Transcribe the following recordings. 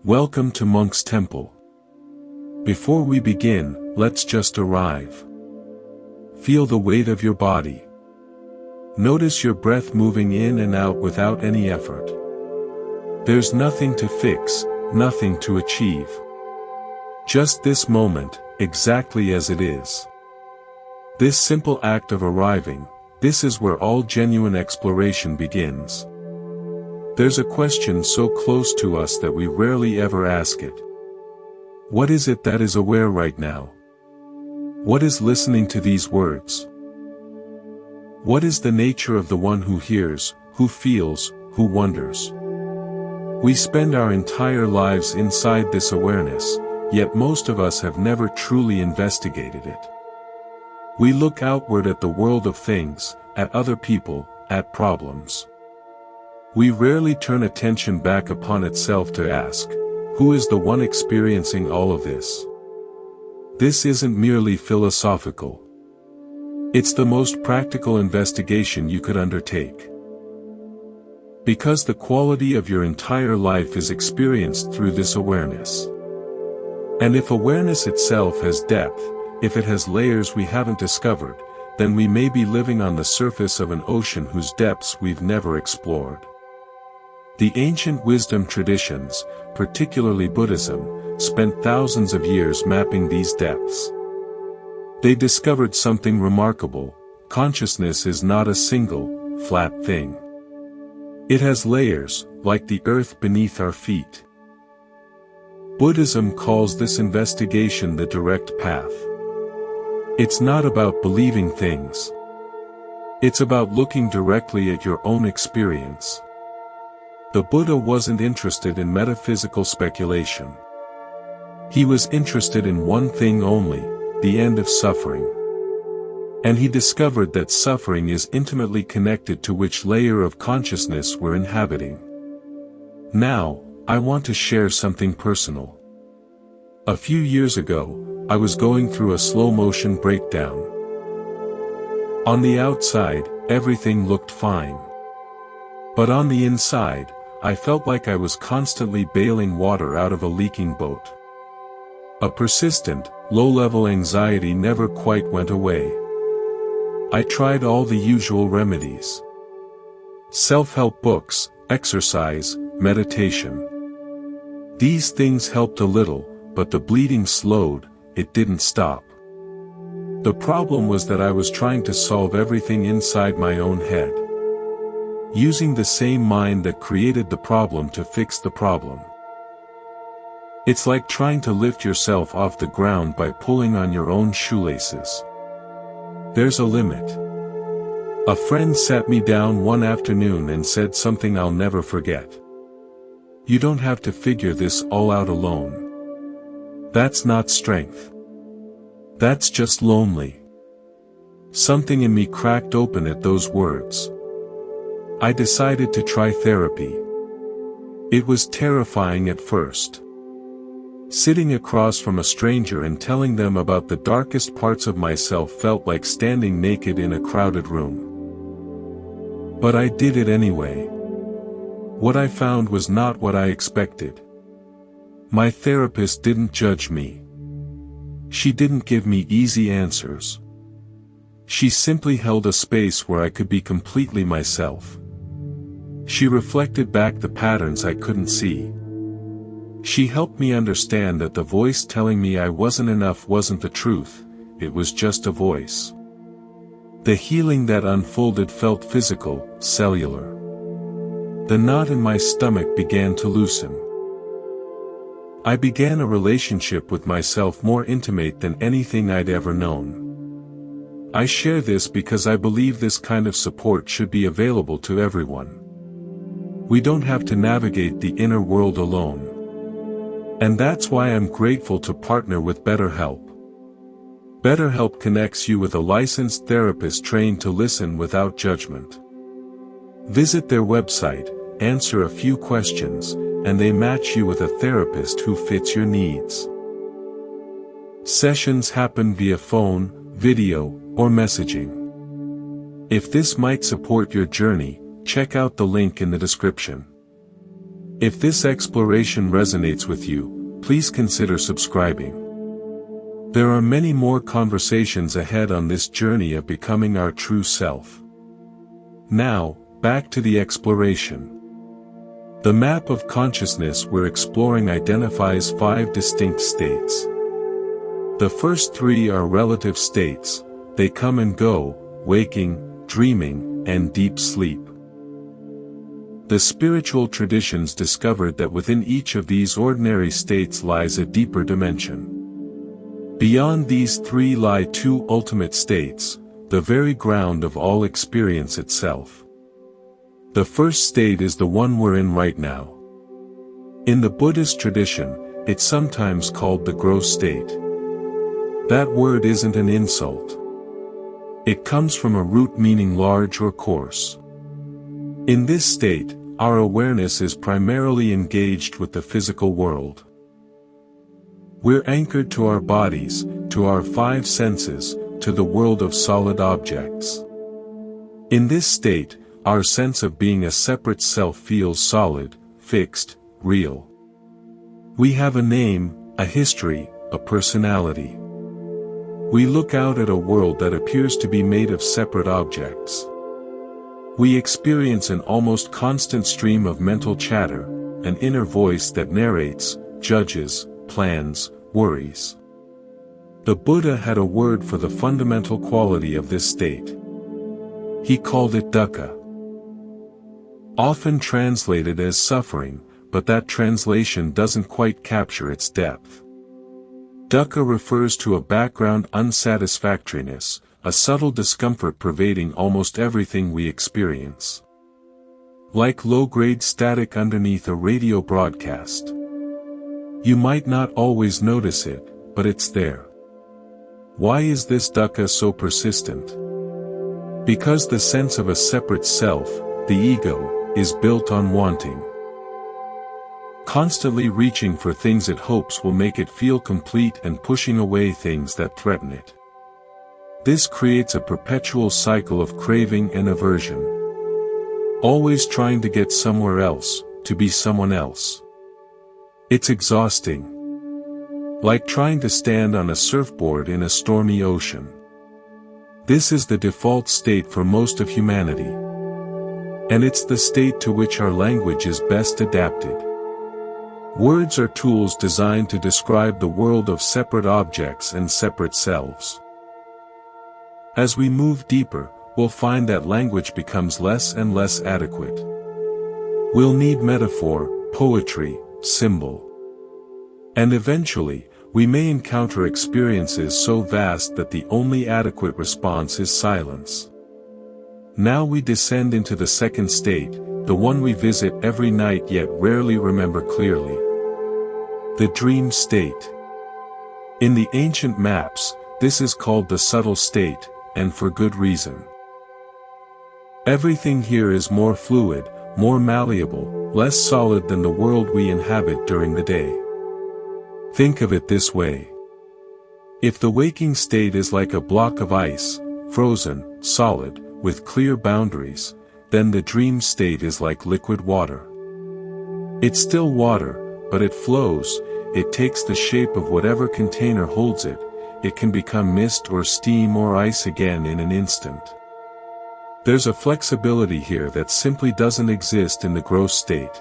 Welcome to Monk's Temple. Before we begin, let's just arrive. Feel the weight of your body. Notice your breath moving in and out without any effort. There's nothing to fix, nothing to achieve. Just this moment, exactly as it is. This simple act of arriving, this is where all genuine exploration begins. There's a question so close to us that we rarely ever ask it. What is it that is aware right now? What is listening to these words? What is the nature of the one who hears, who feels, who wonders? We spend our entire lives inside this awareness, yet most of us have never truly investigated it. We look outward at the world of things, at other people, at problems. We rarely turn attention back upon itself to ask, who is the one experiencing all of this? This isn't merely philosophical. It's the most practical investigation you could undertake. Because the quality of your entire life is experienced through this awareness. And if awareness itself has depth, if it has layers we haven't discovered, then we may be living on the surface of an ocean whose depths we've never explored. The ancient wisdom traditions, particularly Buddhism, spent thousands of years mapping these depths. They discovered something remarkable: consciousness is not a single, flat thing. It has layers, like the earth beneath our feet. Buddhism calls this investigation the direct path. It's not about believing things. It's about looking directly at your own experience. The Buddha wasn't interested in metaphysical speculation. He was interested in one thing only, the end of suffering. And he discovered that suffering is intimately connected to which layer of consciousness we're inhabiting. Now, I want to share something personal. A few years ago, I was going through a slow-motion breakdown. On the outside, everything looked fine. But on the inside, I felt like I was constantly bailing water out of a leaking boat. A persistent, low-level anxiety never quite went away. I tried all the usual remedies. Self-help books, exercise, meditation. These things helped a little, but the bleeding slowed, it didn't stop. The problem was that I was trying to solve everything inside my own head. Using the same mind that created the problem to fix the problem. It's like trying to lift yourself off the ground by pulling on your own shoelaces. There's a limit. A friend sat me down one afternoon and said something I'll never forget. You don't have to figure this all out alone. That's not strength. That's just lonely. Something in me cracked open at those words. I decided to try therapy. It was terrifying at first. Sitting across from a stranger and telling them about the darkest parts of myself felt like standing naked in a crowded room. But I did it anyway. What I found was not what I expected. My therapist didn't judge me. She didn't give me easy answers. She simply held a space where I could be completely myself. She reflected back the patterns I couldn't see. She helped me understand that the voice telling me I wasn't enough wasn't the truth, it was just a voice. The healing that unfolded felt physical, cellular. The knot in my stomach began to loosen. I began a relationship with myself more intimate than anything I'd ever known. I share this because I believe this kind of support should be available to everyone. We don't have to navigate the inner world alone. And that's why I'm grateful to partner with BetterHelp. BetterHelp connects you with a licensed therapist trained to listen without judgment. Visit their website, answer a few questions, and they match you with a therapist who fits your needs. Sessions happen via phone, video, or messaging. If this might support your journey, check out the link in the description. If this exploration resonates with you, please consider subscribing. There are many more conversations ahead on this journey of becoming our true self. Now, back to the exploration. The map of consciousness we're exploring identifies 5 distinct states. The first 3 are relative states. They come and go: waking, dreaming, and deep sleep. The spiritual traditions discovered that within each of these ordinary states lies a deeper dimension. Beyond these 3 lie 2 ultimate states, the very ground of all experience itself. The first state is the one we're in right now. In the Buddhist tradition, it's sometimes called the gross state. That word isn't an insult. It comes from a root meaning large or coarse. In this state, our awareness is primarily engaged with the physical world. We're anchored to our bodies, to our 5 senses, to the world of solid objects. In this state, our sense of being a separate self feels solid, fixed, real. We have a name, a history, a personality. We look out at a world that appears to be made of separate objects. We experience an almost constant stream of mental chatter, an inner voice that narrates, judges, plans, worries. The Buddha had a word for the fundamental quality of this state. He called it dukkha. Often translated as suffering, but that translation doesn't quite capture its depth. Dukkha refers to a background unsatisfactoriness, a subtle discomfort pervading almost everything we experience. Like low-grade static underneath a radio broadcast. You might not always notice it, but it's there. Why is this dukkha so persistent? Because the sense of a separate self, the ego, is built on wanting. Constantly reaching for things it hopes will make it feel complete and pushing away things that threaten it. This creates a perpetual cycle of craving and aversion. Always trying to get somewhere else, to be someone else. It's exhausting. Like trying to stand on a surfboard in a stormy ocean. This is the default state for most of humanity. And it's the state to which our language is best adapted. Words are tools designed to describe the world of separate objects and separate selves. As we move deeper, we'll find that language becomes less and less adequate. We'll need metaphor, poetry, symbol. And eventually, we may encounter experiences so vast that the only adequate response is silence. Now we descend into the second state, the one we visit every night yet rarely remember clearly. The dream state. In the ancient maps, this is called the subtle state, and for good reason. Everything here is more fluid, more malleable, less solid than the world we inhabit during the day. Think of it this way. If the waking state is like a block of ice, frozen, solid, with clear boundaries, then the dream state is like liquid water. It's still water, but it flows, it takes the shape of whatever container holds it, it can become mist or steam or ice again in an instant. There's a flexibility here that simply doesn't exist in the gross state.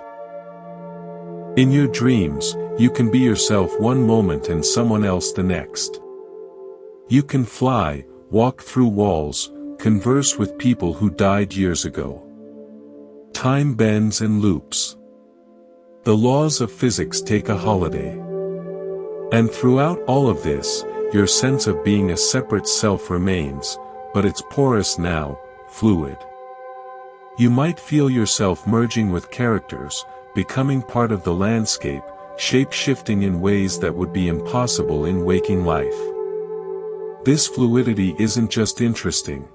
In your dreams, you can be yourself one moment and someone else the next. You can fly, walk through walls, converse with people who died years ago. Time bends and loops. The laws of physics take a holiday. And throughout all of this, your sense of being a separate self remains, but it's porous now, fluid. You might feel yourself merging with characters, becoming part of the landscape, shape-shifting in ways that would be impossible in waking life. This fluidity isn't just interesting.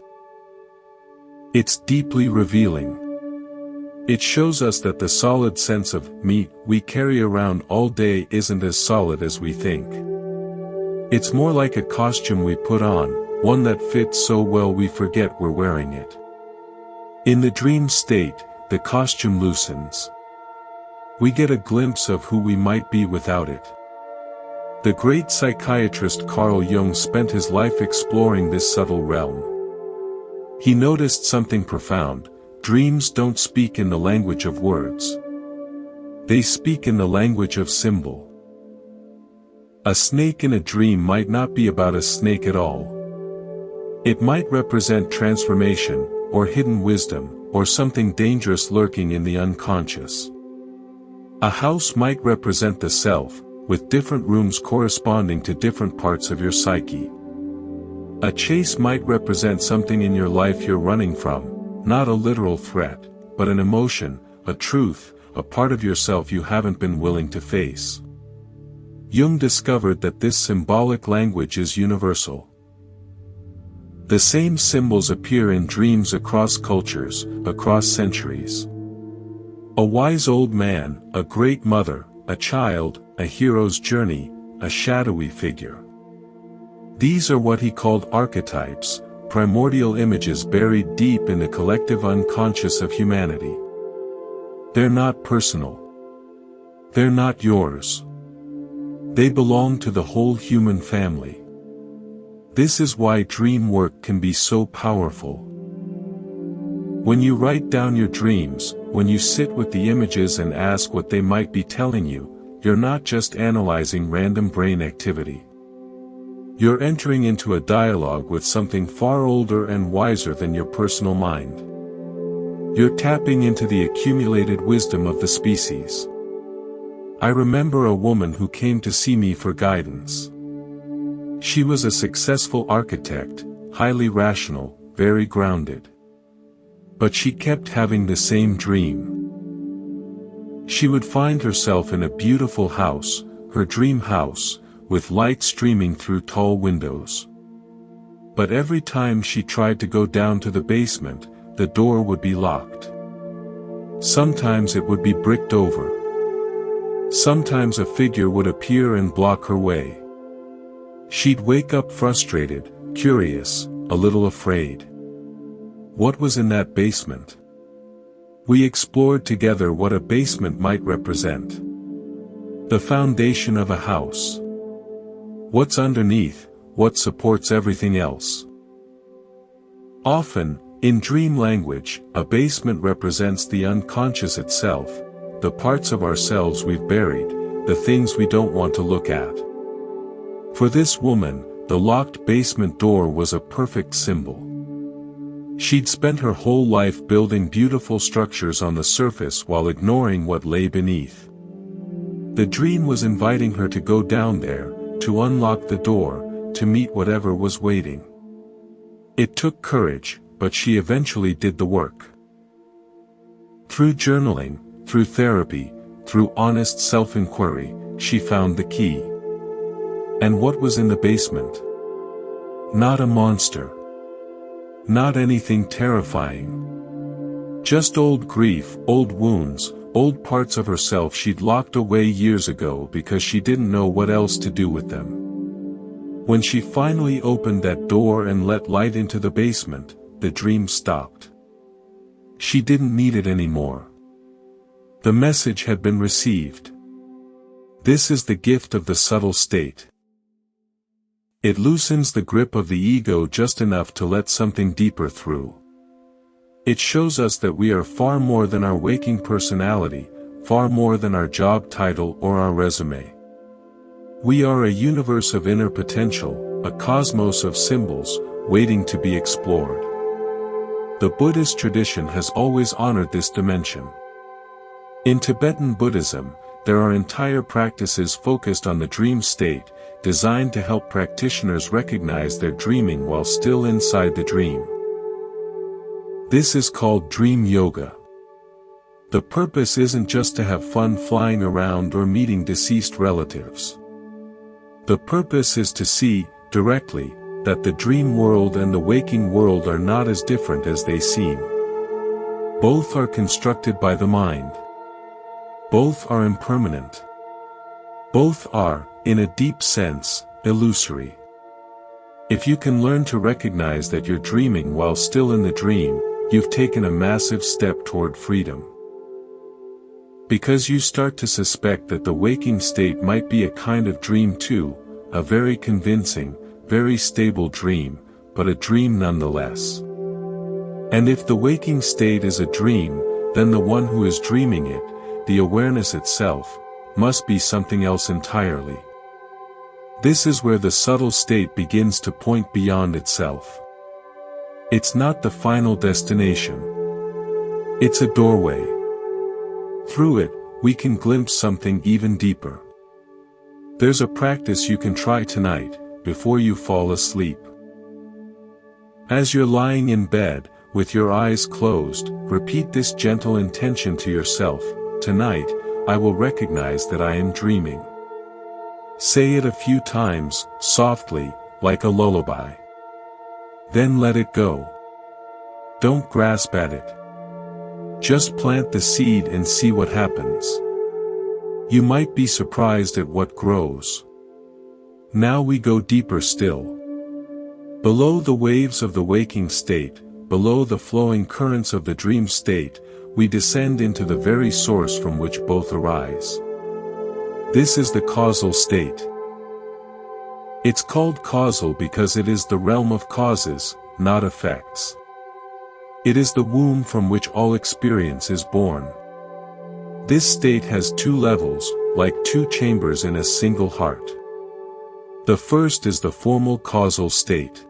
It's deeply revealing. It shows us that the solid sense of me we carry around all day isn't as solid as we think. It's more like a costume we put on, one that fits so well we forget we're wearing it. In the dream state, the costume loosens. We get a glimpse of who we might be without it. The great psychiatrist Carl Jung spent his life exploring this subtle realm. He noticed something profound: dreams don't speak in the language of words. They speak in the language of symbol. A snake in a dream might not be about a snake at all. It might represent transformation, or hidden wisdom, or something dangerous lurking in the unconscious. A house might represent the self, with different rooms corresponding to different parts of your psyche. A chase might represent something in your life you're running from, not a literal threat, but an emotion, a truth, a part of yourself you haven't been willing to face. Jung discovered that this symbolic language is universal. The same symbols appear in dreams across cultures, across centuries. A wise old man, a great mother, a child, a hero's journey, a shadowy figure. These are what he called archetypes, primordial images buried deep in the collective unconscious of humanity. They're not personal. They're not yours. They belong to the whole human family. This is why dream work can be so powerful. When you write down your dreams, when you sit with the images and ask what they might be telling you, you're not just analyzing random brain activity. You're entering into a dialogue with something far older and wiser than your personal mind. You're tapping into the accumulated wisdom of the species. I remember a woman who came to see me for guidance. She was a successful architect, highly rational, very grounded. But she kept having the same dream. She would find herself in a beautiful house, her dream house, with light streaming through tall windows. But every time she tried to go down to the basement, the door would be locked. Sometimes it would be bricked over. Sometimes a figure would appear and block her way. She'd wake up frustrated, curious, a little afraid. What was in that basement? We explored together what a basement might represent. The foundation of a house. What's underneath, what supports everything else? Often, in dream language, a basement represents the unconscious itself, the parts of ourselves we've buried, the things we don't want to look at. For this woman, the locked basement door was a perfect symbol. She'd spent her whole life building beautiful structures on the surface while ignoring what lay beneath. The dream was inviting her to go down there, to unlock the door, to meet whatever was waiting. It took courage, but she eventually did the work. Through journaling, through therapy, through honest self-inquiry, she found the key. And what was in the basement? Not a monster. Not anything terrifying. Just old grief, old wounds, old parts of herself she'd locked away years ago because she didn't know what else to do with them. When she finally opened that door and let light into the basement, the dream stopped. She didn't need it anymore. The message had been received. This is the gift of the subtle state. It loosens the grip of the ego just enough to let something deeper through. It shows us that we are far more than our waking personality, far more than our job title or our resume. We are a universe of inner potential, a cosmos of symbols, waiting to be explored. The Buddhist tradition has always honored this dimension. In Tibetan Buddhism, there are entire practices focused on the dream state, designed to help practitioners recognize their dreaming while still inside the dream. This is called dream yoga. The purpose isn't just to have fun flying around or meeting deceased relatives. The purpose is to see, directly, that the dream world and the waking world are not as different as they seem. Both are constructed by the mind. Both are impermanent. Both are, in a deep sense, illusory. If you can learn to recognize that you're dreaming while still in the dream, you've taken a massive step toward freedom. Because you start to suspect that the waking state might be a kind of dream too, a very convincing, very stable dream, but a dream nonetheless. And if the waking state is a dream, then the one who is dreaming it, the awareness itself, must be something else entirely. This is where the subtle state begins to point beyond itself. It's not the final destination. It's a doorway. Through it, we can glimpse something even deeper. There's a practice you can try tonight, before you fall asleep. As you're lying in bed, with your eyes closed, repeat this gentle intention to yourself: tonight, I will recognize that I am dreaming. Say it a few times, softly, like a lullaby. Then let it go. Don't grasp at it. Just plant the seed and see what happens. You might be surprised at what grows. Now we go deeper still. Below the waves of the waking state, below the flowing currents of the dream state, we descend into the very source from which both arise. This is the causal state. It's called causal because it is the realm of causes, not effects. It is the womb from which all experience is born. This state has two levels, like two chambers in a single heart. The first is the formal causal state.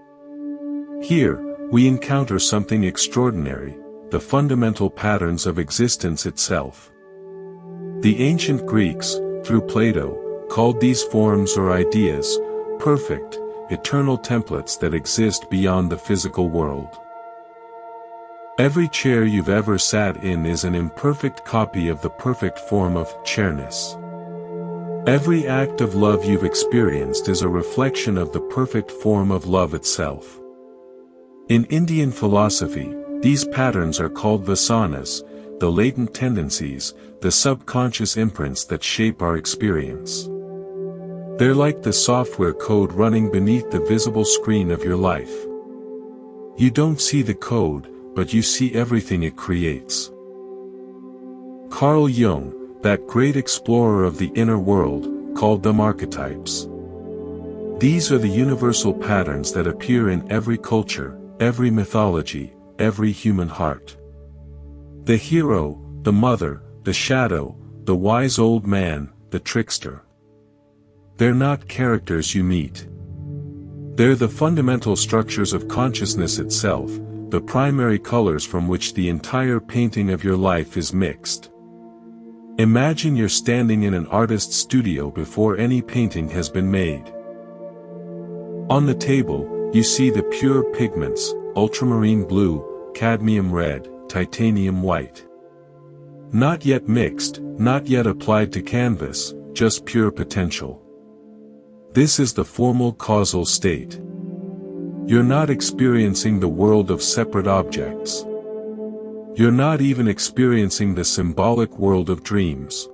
Here, we encounter something extraordinary, the fundamental patterns of existence itself. The ancient Greeks, through Plato, called these forms or ideas, perfect, eternal templates that exist beyond the physical world. Every chair you've ever sat in is an imperfect copy of the perfect form of chairness. Every act of love you've experienced is a reflection of the perfect form of love itself. In Indian philosophy, these patterns are called vasanas, the latent tendencies, the subconscious imprints that shape our experience. They're like the software code running beneath the visible screen of your life. You don't see the code, but you see everything it creates. Carl Jung, that great explorer of the inner world, called them archetypes. These are the universal patterns that appear in every culture, every mythology, every human heart. The hero, the mother, the shadow, the wise old man, the trickster. They're not characters you meet. They're the fundamental structures of consciousness itself, the primary colors from which the entire painting of your life is mixed. Imagine you're standing in an artist's studio before any painting has been made. On the table, you see the pure pigments, ultramarine blue, cadmium red, titanium white. Not yet mixed, not yet applied to canvas, just pure potential. This is the formal causal state. You're not experiencing the world of separate objects. You're not even experiencing the symbolic world of dreams.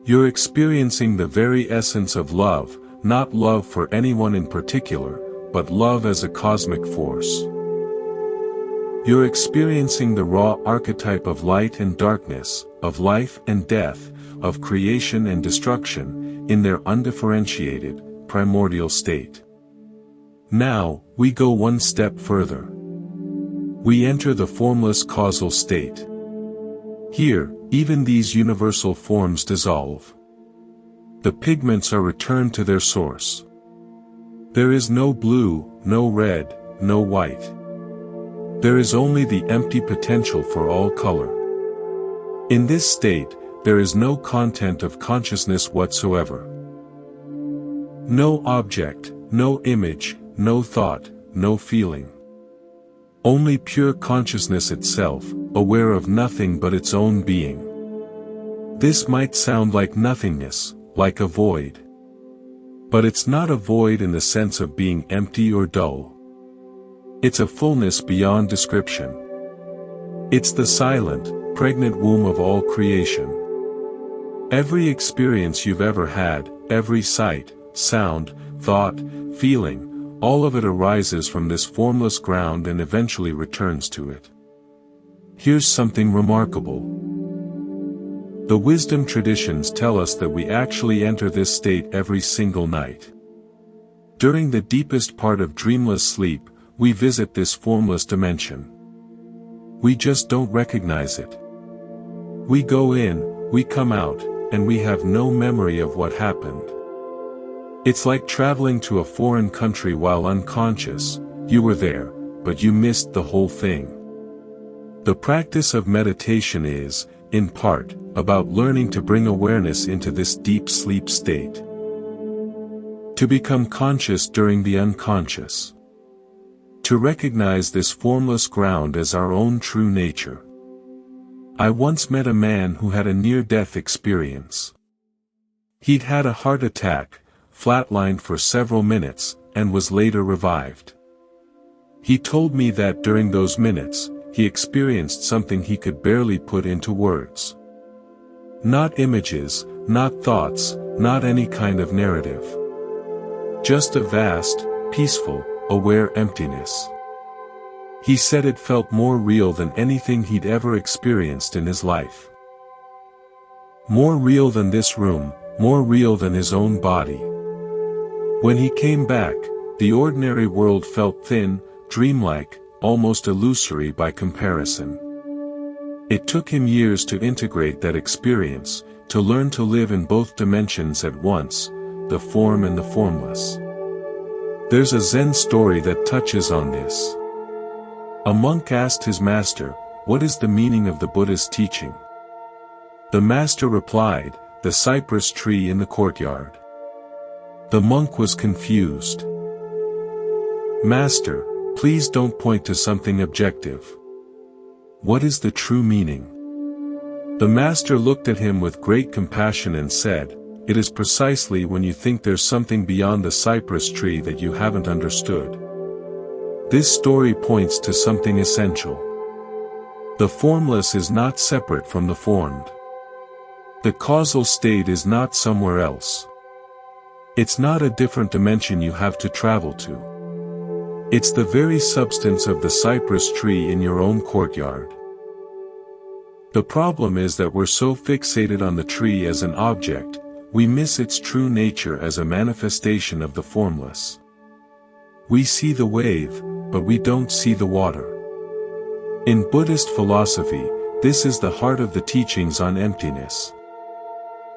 You're experiencing the very essence of love, not love for anyone in particular, but love as a cosmic force. You're experiencing the raw archetype of light and darkness, of life and death, of creation and destruction, in their undifferentiated, primordial state. Now, we go one step further. We enter the formless causal state. Here, even these universal forms dissolve. The pigments are returned to their source. There is no blue, no red, no white. There is only the empty potential for all color. In this state, there is no content of consciousness whatsoever. No object, no image, no thought, no feeling. Only pure consciousness itself, aware of nothing but its own being. This might sound like nothingness, like a void. But it's not a void in the sense of being empty or dull. It's a fullness beyond description. It's the silent, pregnant womb of all creation. Every experience you've ever had, every sight, sound, thought, feeling, all of it arises from this formless ground and eventually returns to it. Here's something remarkable. The wisdom traditions tell us that we actually enter this state every single night. During the deepest part of dreamless sleep, we visit this formless dimension. We just don't recognize it. We go in, we come out, and we have no memory of what happened. It's like traveling to a foreign country while unconscious. You were there, but you missed the whole thing. The practice of meditation is, in part, about learning to bring awareness into this deep sleep state. To become conscious during the unconscious. To recognize this formless ground as our own true nature. I once met a man who had a near-death experience. He'd had a heart attack, flatlined for several minutes, and was later revived. He told me that during those minutes, he experienced something he could barely put into words. Not images, not thoughts, not any kind of narrative. Just a vast, peaceful, aware emptiness. He said it felt more real than anything he'd ever experienced in his life. More real than this room, more real than his own body. When he came back, the ordinary world felt thin, dreamlike, almost illusory by comparison. It took him years to integrate that experience, to learn to live in both dimensions at once, the form and the formless. There's a Zen story that touches on this. A monk asked his master, "What is the meaning of the Buddhist teaching?" The master replied, "The cypress tree in the courtyard." The monk was confused. "Master, please don't point to something objective. What is the true meaning?" The master looked at him with great compassion and said, "It is precisely when you think there's something beyond the cypress tree that you haven't understood." This story points to something essential. The formless is not separate from the formed. The causal state is not somewhere else. It's not a different dimension you have to travel to. It's the very substance of the cypress tree in your own courtyard. The problem is that we're so fixated on the tree as an object, we miss its true nature as a manifestation of the formless. We see the wave, but we don't see the water. In Buddhist philosophy, this is the heart of the teachings on emptiness.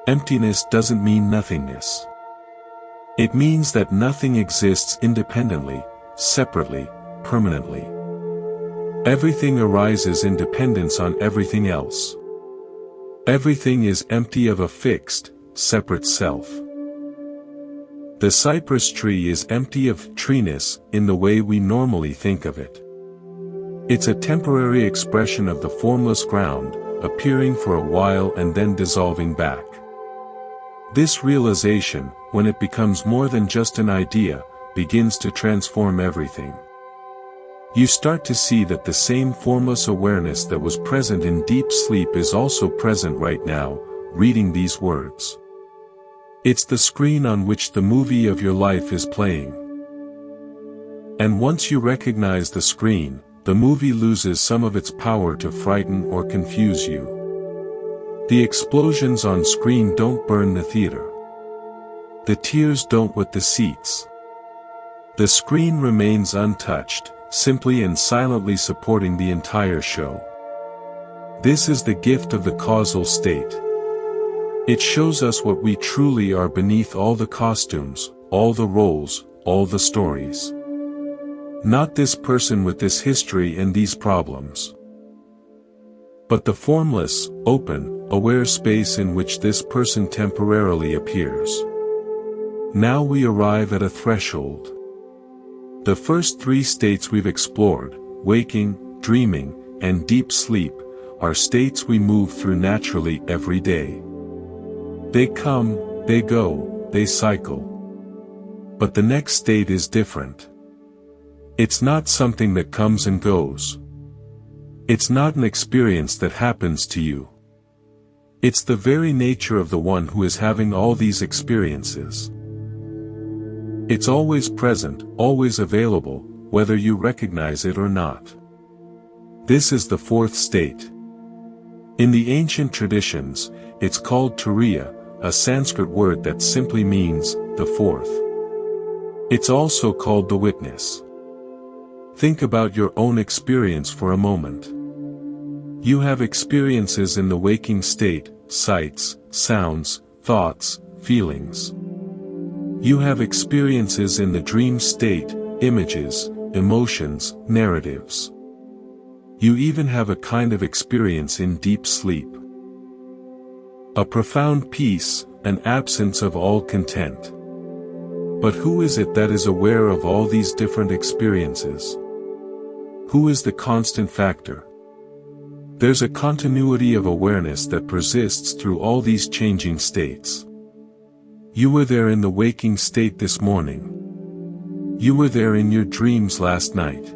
Emptiness doesn't mean nothingness. It means that nothing exists independently, separately, permanently. Everything arises in dependence on everything else. Everything is empty of a fixed, separate self. The cypress tree is empty of treeness in the way we normally think of it. It's a temporary expression of the formless ground, appearing for a while and then dissolving back. This realization, when it becomes more than just an idea, begins to transform everything. You start to see that the same formless awareness that was present in deep sleep is also present right now, reading these words. It's the screen on which the movie of your life is playing. And once you recognize the screen, the movie loses some of its power to frighten or confuse you. The explosions on screen don't burn the theater. The tears don't wet the seats. The screen remains untouched, simply and silently supporting the entire show. This is the gift of the causal state. It shows us what we truly are beneath all the costumes, all the roles, all the stories. Not this person with this history and these problems. But the formless, open, aware space in which this person temporarily appears. Now we arrive at a threshold. The first three states we've explored, waking, dreaming, and deep sleep, are states we move through naturally every day. They come, they go, they cycle. But the next state is different. It's not something that comes and goes. It's not an experience that happens to you. It's the very nature of the one who is having all these experiences. It's always present, always available, whether you recognize it or not. This is the fourth state. In the ancient traditions, it's called Turiya, a Sanskrit word that simply means, the fourth. It's also called the witness. Think about your own experience for a moment. You have experiences in the waking state, sights, sounds, thoughts, feelings. You have experiences in the dream state, images, emotions, narratives. You even have a kind of experience in deep sleep. A profound peace, an absence of all content. But who is it that is aware of all these different experiences? Who is the constant factor? There's a continuity of awareness that persists through all these changing states. You were there in the waking state this morning. You were there in your dreams last night.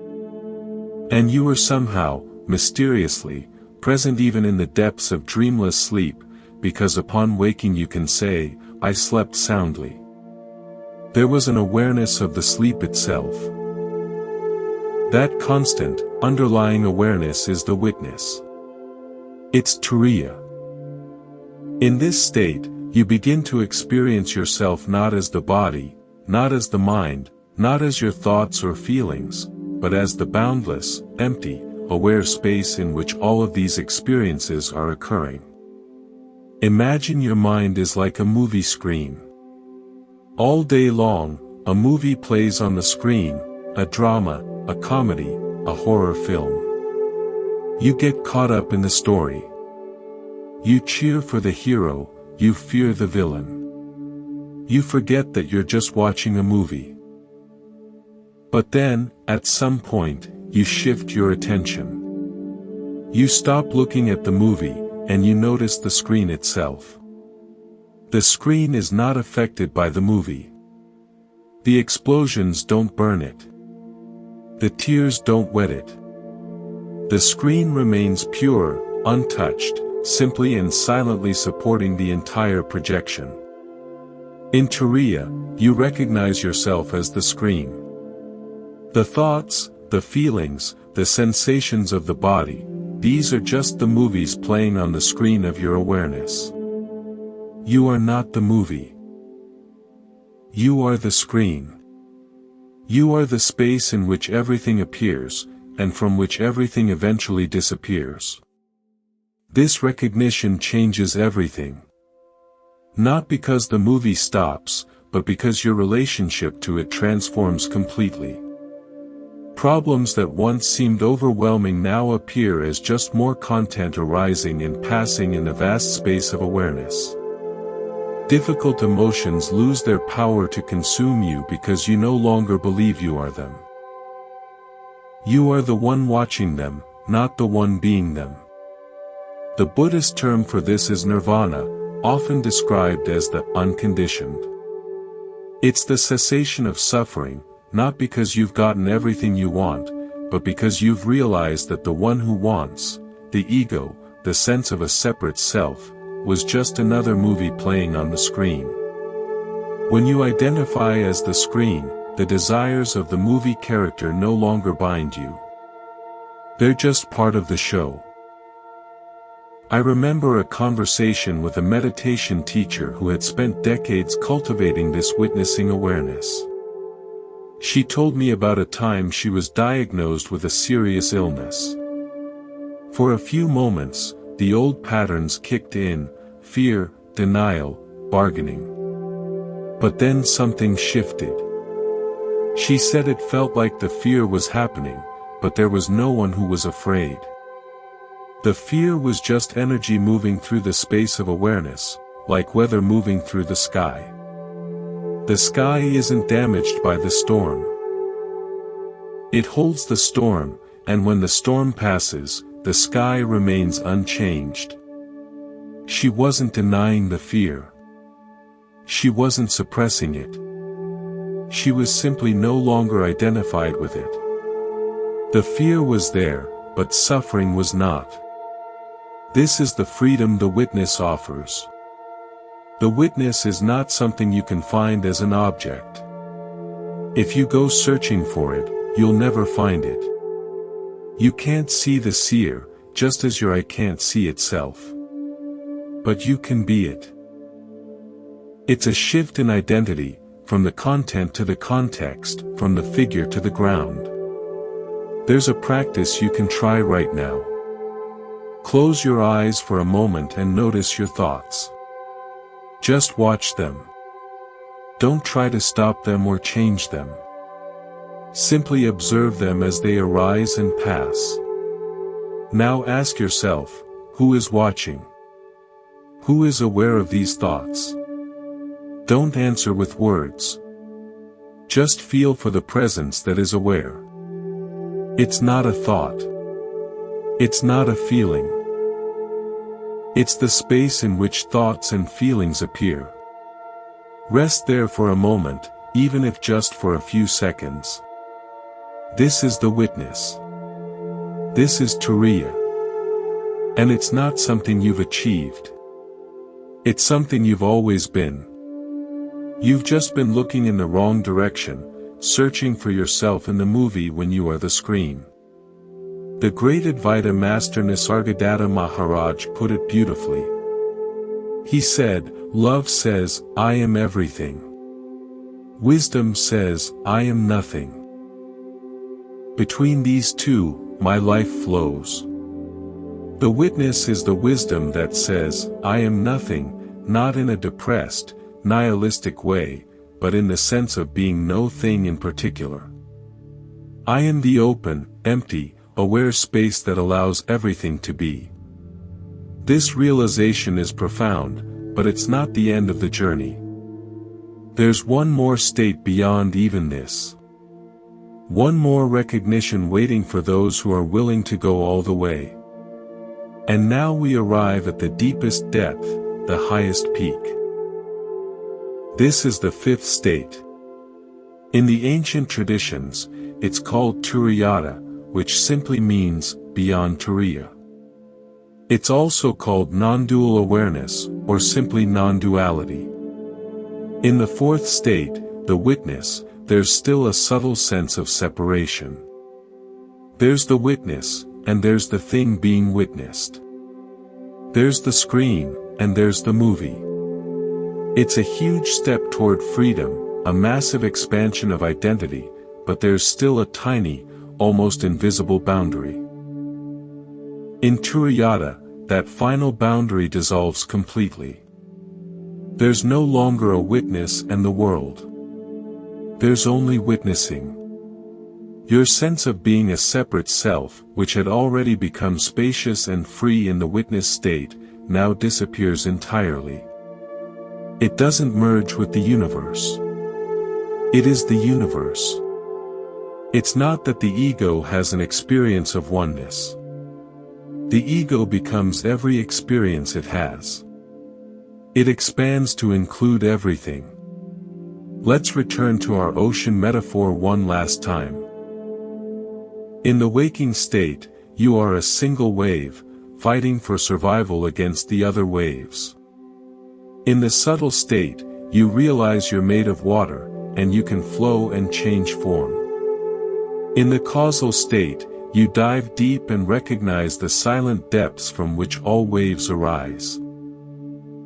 And you were somehow, mysteriously, present even in the depths of dreamless sleep, because upon waking you can say, I slept soundly. There was an awareness of the sleep itself. That constant, underlying awareness is the witness. It's Turiya. In this state, you begin to experience yourself not as the body, not as the mind, not as your thoughts or feelings, but as the boundless, empty, aware space in which all of these experiences are occurring. Imagine your mind is like a movie screen. All day long, a movie plays on the screen, a drama, a comedy, a horror film. You get caught up in the story. You cheer for the hero, you fear the villain. You forget that you're just watching a movie. But then, at some point, you shift your attention. You stop looking at the movie, and you notice the screen itself. The screen is not affected by the movie. The explosions don't burn it. The tears don't wet it. The screen remains pure, untouched, simply and silently supporting the entire projection. In Turiya, you recognize yourself as the screen. The thoughts, the feelings, the sensations of the body, these are just the movies playing on the screen of your awareness. You are not the movie. You are the screen. You are the space in which everything appears, and from which everything eventually disappears. This recognition changes everything. Not because the movie stops, but because your relationship to it transforms completely. Problems that once seemed overwhelming now appear as just more content arising and passing in the vast space of awareness. Difficult emotions lose their power to consume you because you no longer believe you are them. You are the one watching them, not the one being them. The Buddhist term for this is nirvana, often described as the unconditioned. It's the cessation of suffering, not because you've gotten everything you want, but because you've realized that the one who wants, the ego, the sense of a separate self, was just another movie playing on the screen. When you identify as the screen, the desires of the movie character no longer bind you. They're just part of the show. I remember a conversation with a meditation teacher who had spent decades cultivating this witnessing awareness. She told me about a time she was diagnosed with a serious illness. For a few moments, the old patterns kicked in, fear, denial, bargaining. But then something shifted. She said it felt like the fear was happening, but there was no one who was afraid. The fear was just energy moving through the space of awareness, like weather moving through the sky. The sky isn't damaged by the storm. It holds the storm, and when the storm passes, the sky remains unchanged. She wasn't denying the fear. She wasn't suppressing it. She was simply no longer identified with it. The fear was there, but suffering was not. This is the freedom the witness offers. The witness is not something you can find as an object. If you go searching for it, you'll never find it. You can't see the seer, just as your eye can't see itself. but you can be it. It's a shift in identity, from the content to the context, from the figure to the ground. There's a practice you can try right now. Close your eyes for a moment and notice your thoughts. Just watch them. Don't try to stop them or change them. Simply observe them as they arise and pass. Now ask yourself, who is watching? Who is aware of these thoughts? Don't answer with words. Just feel for the presence that is aware. It's not a thought. It's not a feeling. It's the space in which thoughts and feelings appear. Rest there for a moment, even if just for a few seconds. This is the witness. This is Turiya. And it's not something you've achieved. It's something you've always been. You've just been looking in the wrong direction, searching for yourself in the movie when you are the screen. The great Advaita master Nisargadatta Maharaj put it beautifully. He said, love says, I am everything. Wisdom says, I am nothing. Between these two, my life flows. The witness is the wisdom that says, I am nothing, not in a depressed, nihilistic way, but in the sense of being no thing in particular. I am the open, empty, aware space that allows everything to be. This realization is profound, but it's not the end of the journey. There's one more state beyond even this. One more recognition waiting for those who are willing to go all the way. And now we arrive at the deepest depth, the highest peak. This is the fifth state. In the ancient traditions, it's called Turiyata, which simply means beyond Turiya. It's also called non-dual awareness, or simply non-duality. In the fourth state, the witness, there's still a subtle sense of separation. There's the witness, and there's the thing being witnessed. There's the screen, and there's the movie. It's a huge step toward freedom, a massive expansion of identity, but there's still a tiny, almost invisible boundary. In Turiyata, that final boundary dissolves completely. There's no longer a witness and the world. There's only witnessing. Your sense of being a separate self, which had already become spacious and free in the witness state, now disappears entirely. It doesn't merge with the universe. It is the universe. It's not that the ego has an experience of oneness. The ego becomes every experience it has. It expands to include everything. Let's return to our ocean metaphor one last time. In the waking state, you are a single wave, fighting for survival against the other waves. In the subtle state, you realize you're made of water, and you can flow and change form. In the causal state, you dive deep and recognize the silent depths from which all waves arise.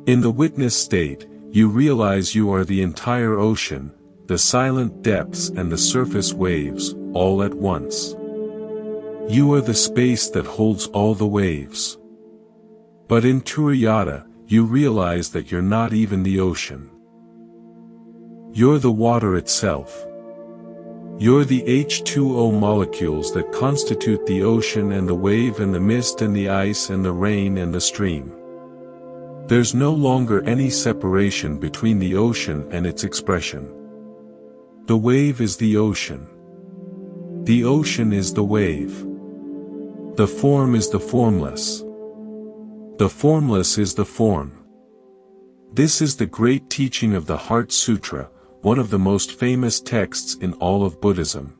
In the witness state, you realize you are the entire ocean, the silent depths and the surface waves, all at once. You are the space that holds all the waves. But in Turiyata, you realize that you're not even the ocean. You're the water itself. You're the H2O molecules that constitute the ocean and the wave and the mist and the ice and the rain and the stream. There's no longer any separation between the ocean and its expression. The wave is the ocean. The ocean is the wave. The form is the formless. The formless is the form. This is the great teaching of the Heart Sutra, one of the most famous texts in all of Buddhism.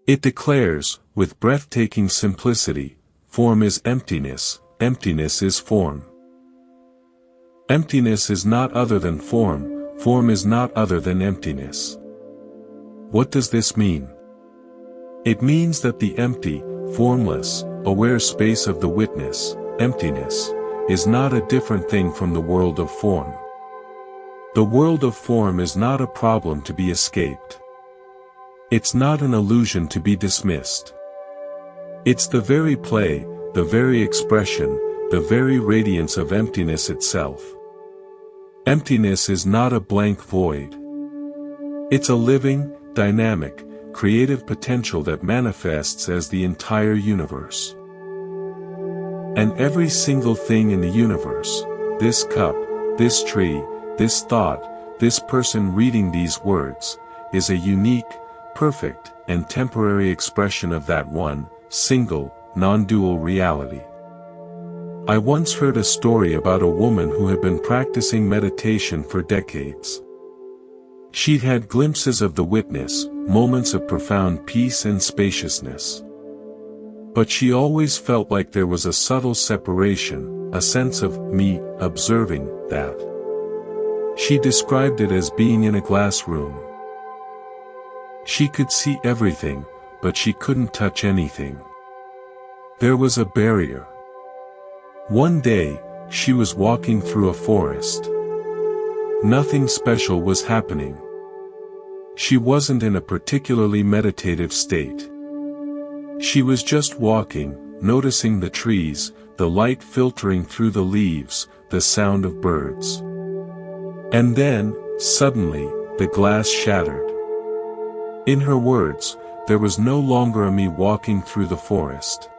It declares, with breathtaking simplicity, form is emptiness, emptiness is form. Emptiness is not other than form, form is not other than emptiness. What does this mean? It means that the empty, formless, aware space of the witness, emptiness, is not a different thing from the world of form. The world of form is not a problem to be escaped. It's not an illusion to be dismissed. It's the very play, the very expression, the very radiance of emptiness itself. Emptiness is not a blank void. It's a living, dynamic, creative potential that manifests as the entire universe. And every single thing in the universe, this cup, this tree, this thought, this person reading these words, is a unique, perfect, and temporary expression of that one, single, non-dual reality. I once heard a story about a woman who had been practicing meditation for decades. She'd had glimpses of the witness, moments of profound peace and spaciousness. But she always felt like there was a subtle separation, a sense of me observing that. She described it as being in a glass room. She could see everything, but she couldn't touch anything. There was a barrier. One day, she was walking through a forest. Nothing special was happening. She wasn't in a particularly meditative state. She was just walking, noticing the trees, the light filtering through the leaves, the sound of birds. And then, suddenly, the glass shattered. In her words, there was no longer a me walking through the forest.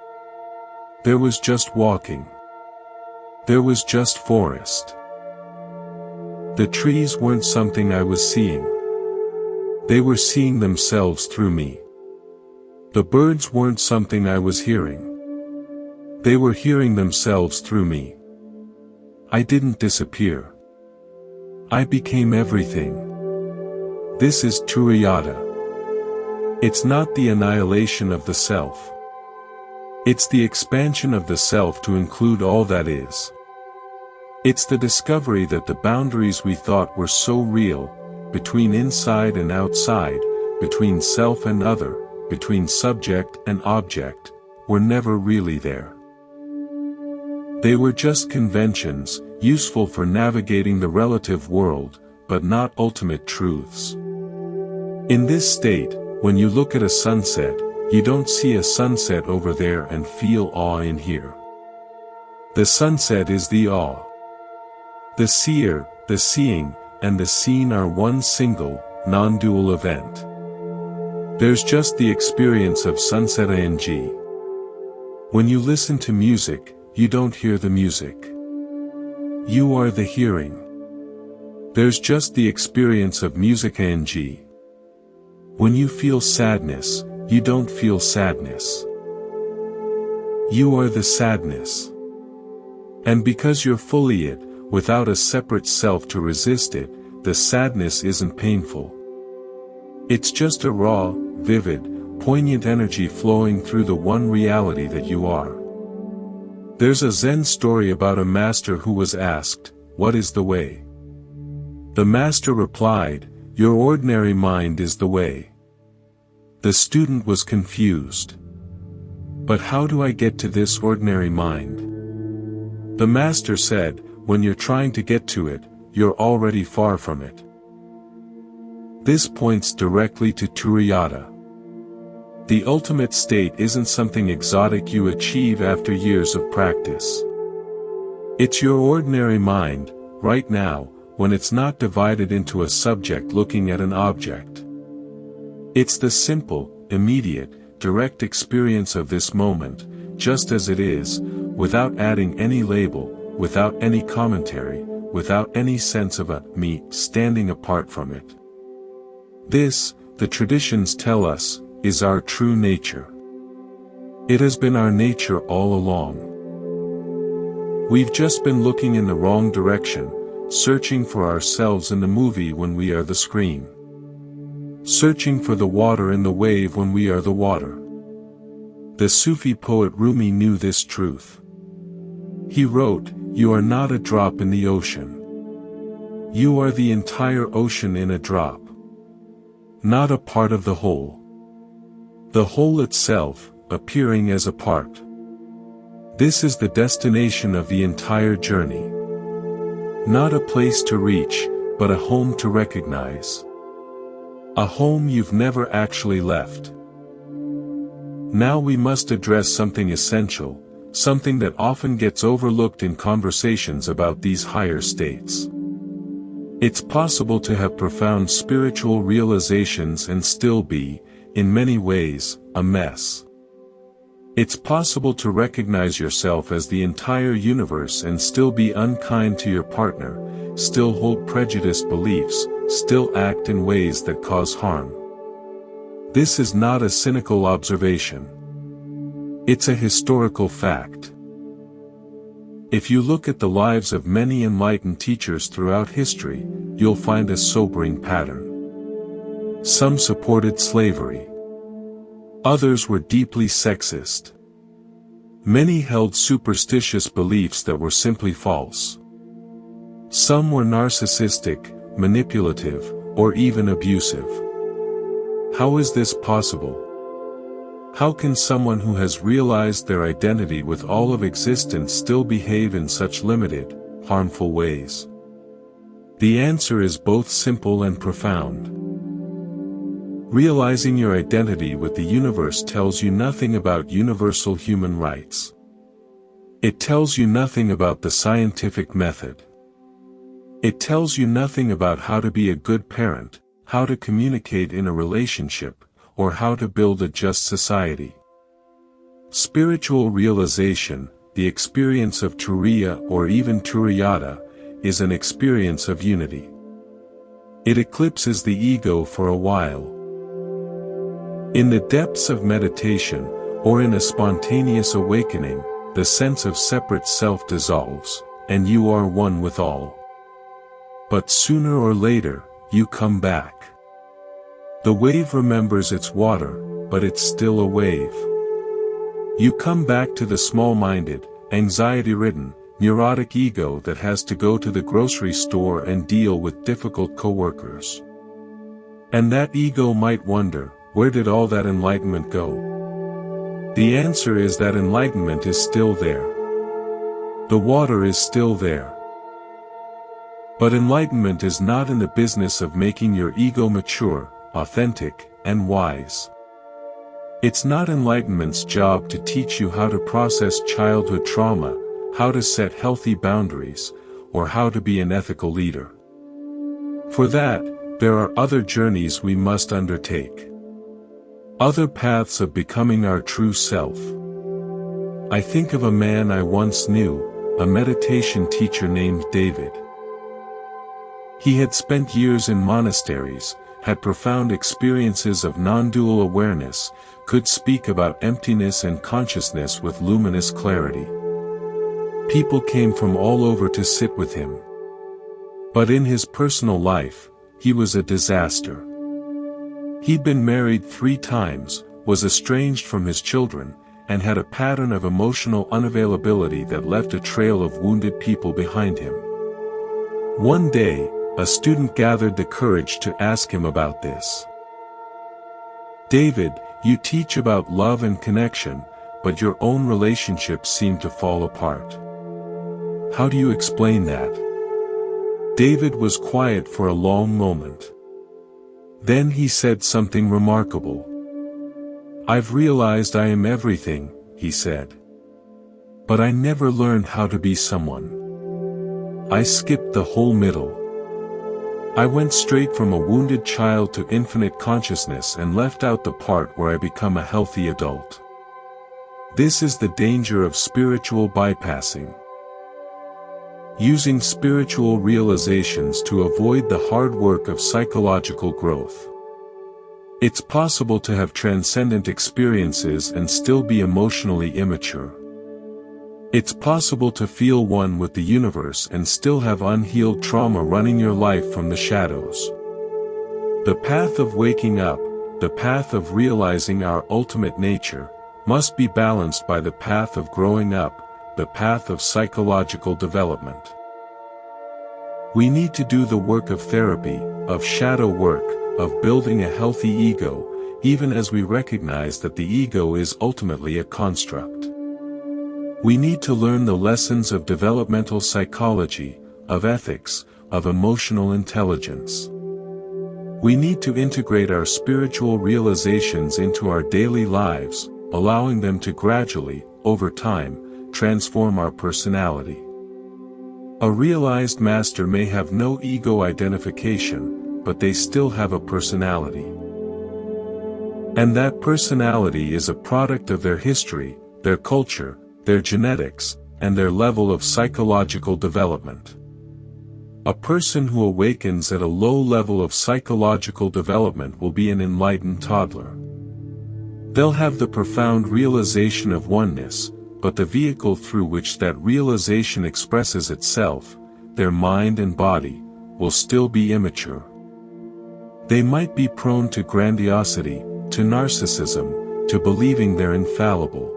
There was just walking. There was just forest. The trees weren't something I was seeing. They were seeing themselves through me. The birds weren't something I was hearing. They were hearing themselves through me. I didn't disappear. I became everything. This is Turiyata. It's not the annihilation of the self. It's the expansion of the self to include all that is. It's the discovery that the boundaries we thought were so real, between inside and outside, between self and other, between subject and object, were never really there. They were just conventions, useful for navigating the relative world, but not ultimate truths. In this state, when you look at a sunset, you don't see a sunset over there and feel awe in here. The sunset is the awe. The seer, the seeing, and the seen are one single, non-dual event. There's just the experience of sunset ing. When you listen to music, you don't hear the music. You are the hearing. There's just the experience of music ing. When you feel sadness, you don't feel sadness. You are the sadness. And because you're fully it, without a separate self to resist it, the sadness isn't painful. It's just a raw, vivid, poignant energy flowing through the one reality that you are. There's a Zen story about a master who was asked, "What is the way?" The master replied, "Your ordinary mind is the way." The student was confused. "But how do I get to this ordinary mind?" The master said, "When you're trying to get to it, you're already far from it." This points directly to Turiyata. The ultimate state isn't something exotic you achieve after years of practice. It's your ordinary mind, right now, when it's not divided into a subject looking at an object. It's the simple, immediate, direct experience of this moment, just as it is, without adding any label, without any commentary, without any sense of a me standing apart from it. This, the traditions tell us, is our true nature. It has been our nature all along. We've just been looking in the wrong direction, searching for ourselves in the movie when we are the screen. Searching for the water in the wave when we are the water. The Sufi poet Rumi knew this truth. He wrote, "You are not a drop in the ocean. You are the entire ocean in a drop. Not a part of the whole. The whole itself, appearing as a part. This is the destination of the entire journey. Not a place to reach, but a home to recognize. A home you've never actually left. Now we must address something essential, something that often gets overlooked in conversations about these higher states. It's possible to have profound spiritual realizations and still be, in many ways, a mess. It's possible to recognize yourself as the entire universe and still be unkind to your partner, still hold prejudiced beliefs, still act in ways that cause harm. This is not a cynical observation. It's a historical fact. If you look at the lives of many enlightened teachers throughout history, you'll find a sobering pattern. Some supported slavery. Others were deeply sexist. Many held superstitious beliefs that were simply false. Some were narcissistic, manipulative, or even abusive. How is this possible? How can someone who has realized their identity with all of existence still behave in such limited, harmful ways? The answer is both simple and profound. Realizing your identity with the universe tells you nothing about universal human rights. It tells you nothing about the scientific method. It tells you nothing about how to be a good parent, how to communicate in a relationship, or how to build a just society. Spiritual realization, the experience of Turiya or even Turiyata, is an experience of unity. It eclipses the ego for a while. In the depths of meditation, or in a spontaneous awakening, the sense of separate self dissolves, and you are one with all. But sooner or later, you come back. The wave remembers its water, but it's still a wave. You come back to the small-minded, anxiety-ridden, neurotic ego that has to go to the grocery store and deal with difficult coworkers. And that ego might wonder, where did all that enlightenment go? The answer is that enlightenment is still there. The water is still there. But enlightenment is not in the business of making your ego mature, authentic, and wise. It's not enlightenment's job to teach you how to process childhood trauma, how to set healthy boundaries, or how to be an ethical leader. For that, there are other journeys we must undertake. Other paths of becoming our true self. I think of a man I once knew, a meditation teacher named David. He had spent years in monasteries, had profound experiences of non-dual awareness, could speak about emptiness and consciousness with luminous clarity. People came from all over to sit with him. But in his personal life, he was a disaster. He'd been married 3 times, was estranged from his children, and had a pattern of emotional unavailability that left a trail of wounded people behind him. One day, a student gathered the courage to ask him about this. "David, you teach about love and connection, but your own relationships seem to fall apart. How do you explain that?" David was quiet for a long moment. Then he said something remarkable. "I've realized I am everything," he said. "But I never learned how to be someone. I skipped the whole middle. I went straight from a wounded child to infinite consciousness and left out the part where I become a healthy adult. This is the danger of spiritual bypassing. Using spiritual realizations to avoid the hard work of psychological growth. It's possible to have transcendent experiences and still be emotionally immature. It's possible to feel one with the universe and still have unhealed trauma running your life from the shadows. The path of waking up, the path of realizing our ultimate nature, must be balanced by the path of growing up, the path of psychological development. We need to do the work of therapy, of shadow work, of building a healthy ego, even as we recognize that the ego is ultimately a construct. We need to learn the lessons of developmental psychology, of ethics, of emotional intelligence. We need to integrate our spiritual realizations into our daily lives, allowing them to gradually, over time, transform our personality. A realized master may have no ego identification, but they still have a personality. And that personality is a product of their history, their culture, their genetics, and their level of psychological development. A person who awakens at a low level of psychological development will be an enlightened toddler. They'll have the profound realization of oneness, but the vehicle through which that realization expresses itself, their mind and body, will still be immature. They might be prone to grandiosity, to narcissism, to believing they're infallible.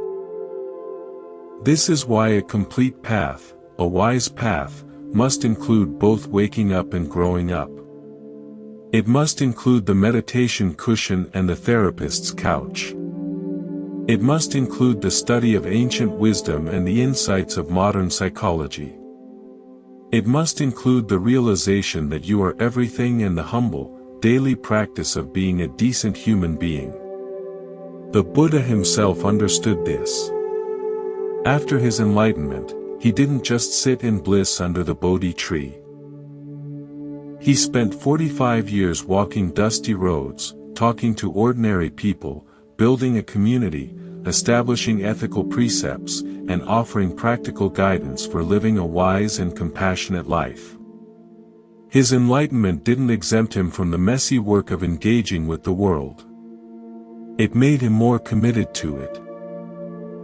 This is why a complete path, a wise path, must include both waking up and growing up. It must include the meditation cushion and the therapist's couch. It must include the study of ancient wisdom and the insights of modern psychology. It must include the realization that you are everything and the humble, daily practice of being a decent human being. The Buddha himself understood this. After his enlightenment, he didn't just sit in bliss under the Bodhi tree. He spent 45 years walking dusty roads, talking to ordinary people, building a community, establishing ethical precepts, and offering practical guidance for living a wise and compassionate life. His enlightenment didn't exempt him from the messy work of engaging with the world. It made him more committed to it.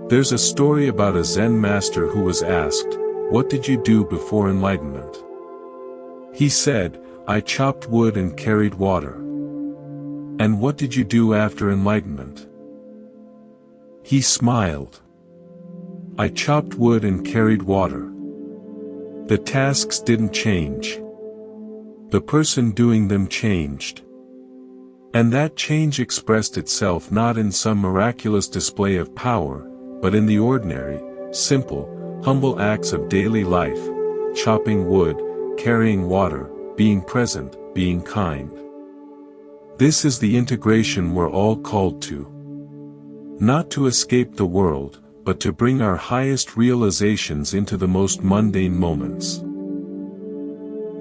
There's a story about a Zen master who was asked, "What did you do before enlightenment?" He said, "I chopped wood and carried water." "And what did you do after enlightenment?" He smiled. "I chopped wood and carried water." The tasks didn't change. The person doing them changed. And that change expressed itself not in some miraculous display of power, but in the ordinary, simple, humble acts of daily life, chopping wood, carrying water, being present, being kind. This is the integration we're all called to. Not to escape the world, but to bring our highest realizations into the most mundane moments.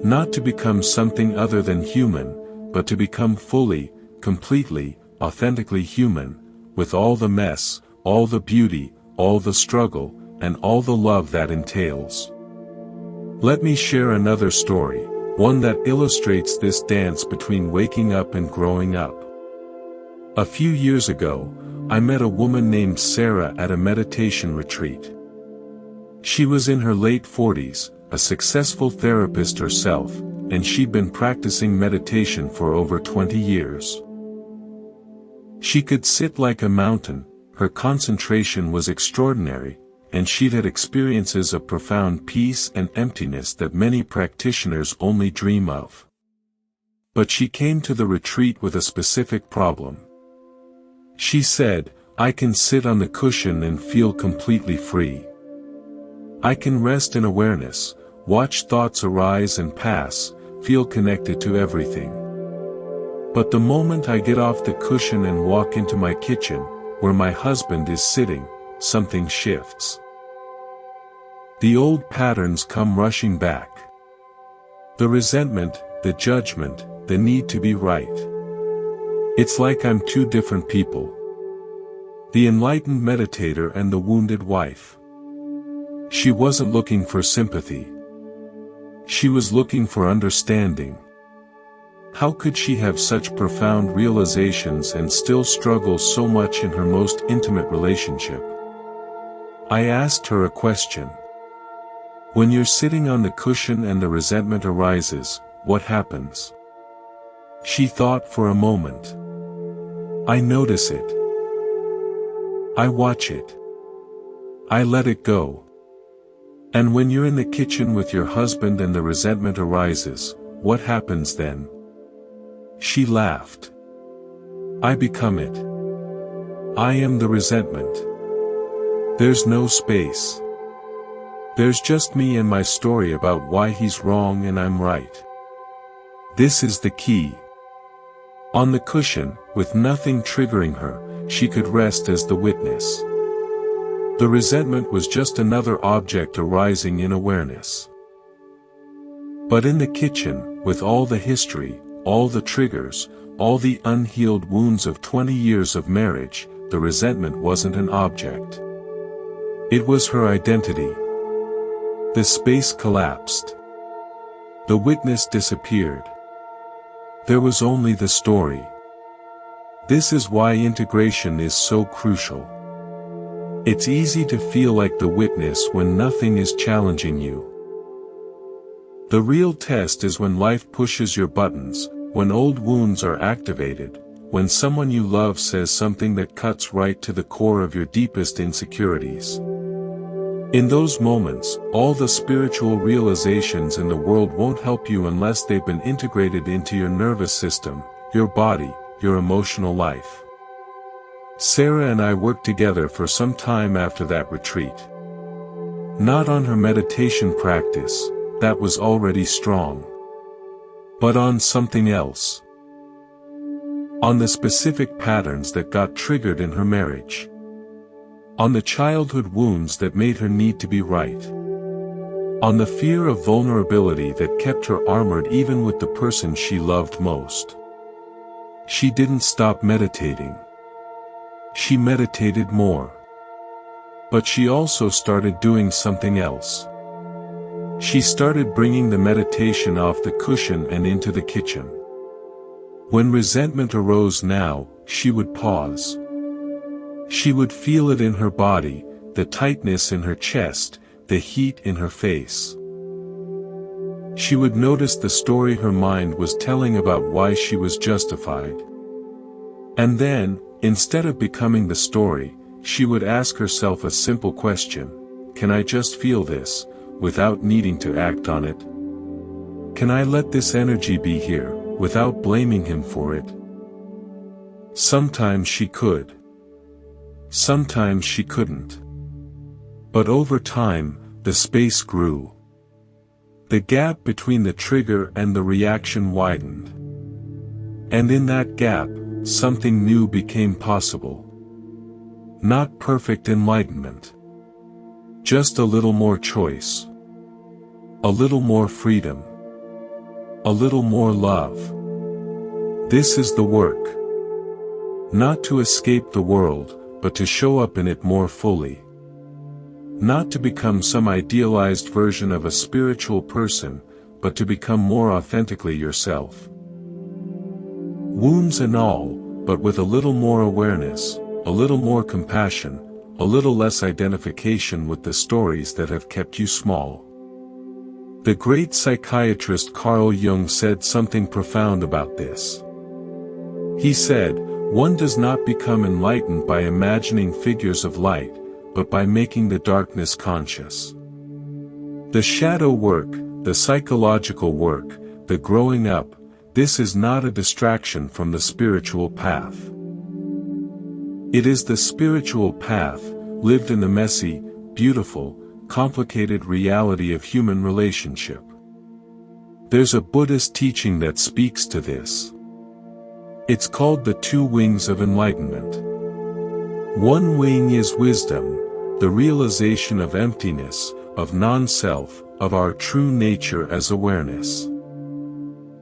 Not to become something other than human, but to become fully, completely, authentically human, with all the mess, all the beauty, all the struggle, and all the love that entails. Let me share another story, one that illustrates this dance between waking up and growing up. A few years ago, I met a woman named Sarah at a meditation retreat. She was in her late 40s, a successful therapist herself, and she'd been practicing meditation for over 20 years. She could sit like a mountain, her concentration was extraordinary, and she'd had experiences of profound peace and emptiness that many practitioners only dream of. But she came to the retreat with a specific problem. She said, "I can sit on the cushion and feel completely free. I can rest in awareness, watch thoughts arise and pass, feel connected to everything. But the moment I get off the cushion and walk into my kitchen, where my husband is sitting, something shifts. The old patterns come rushing back. The resentment, the judgment, the need to be right. It's like I'm two different people. The enlightened meditator and the wounded wife." She wasn't looking for sympathy. She was looking for understanding. How could she have such profound realizations and still struggle so much in her most intimate relationship? I asked her a question. When you're sitting on the cushion and the resentment arises, what happens? She thought for a moment. I notice it. I watch it. I let it go. And when you're in the kitchen with your husband and the resentment arises, what happens then? She laughed. I become it. I am the resentment. There's no space. There's just me and my story about why he's wrong and I'm right. This is the key. On the cushion, with nothing triggering her, she could rest as the witness. The resentment was just another object arising in awareness. But in the kitchen, with all the history, all the triggers, all the unhealed wounds of 20 years of marriage, the resentment wasn't an object. It was her identity. The space collapsed. The witness disappeared. There was only the story. This is why integration is so crucial. It's easy to feel like the witness when nothing is challenging you. The real test is when life pushes your buttons, when old wounds are activated, when someone you love says something that cuts right to the core of your deepest insecurities. In those moments, all the spiritual realizations in the world won't help you unless they've been integrated into your nervous system, your body, your emotional life. Sarah and I worked together for some time after that retreat. Not on her meditation practice, that was already strong. But on something else. On the specific patterns that got triggered in her marriage. On the childhood wounds that made her need to be right. On the fear of vulnerability that kept her armored even with the person she loved most. She didn't stop meditating. She meditated more. But she also started doing something else. She started bringing the meditation off the cushion and into the kitchen. When resentment arose now, she would pause. She would feel it in her body, the tightness in her chest, the heat in her face. She would notice the story her mind was telling about why she was justified. And then, instead of becoming the story, she would ask herself a simple question: can I just feel this, without needing to act on it? Can I let this energy be here, without blaming him for it? Sometimes she could. Sometimes she couldn't. But over time, the space grew. The gap between the trigger and the reaction widened. And in that gap, something new became possible. Not perfect enlightenment. Just a little more choice. A little more freedom. A little more love. This is the work. Not to escape the world, but to show up in it more fully. Not to become some idealized version of a spiritual person, but to become more authentically yourself. Wounds and all, but with a little more awareness, a little more compassion, a little less identification with the stories that have kept you small. The great psychiatrist Carl Jung said something profound about this. He said, "One does not become enlightened by imagining figures of light, but by making the darkness conscious." The shadow work, the psychological work, the growing up, this is not a distraction from the spiritual path. It is the spiritual path, lived in the messy, beautiful, complicated reality of human relationship. There's a Buddhist teaching that speaks to this. It's called the 2 wings of enlightenment. One wing is wisdom, the realization of emptiness, of non-self, of our true nature as awareness.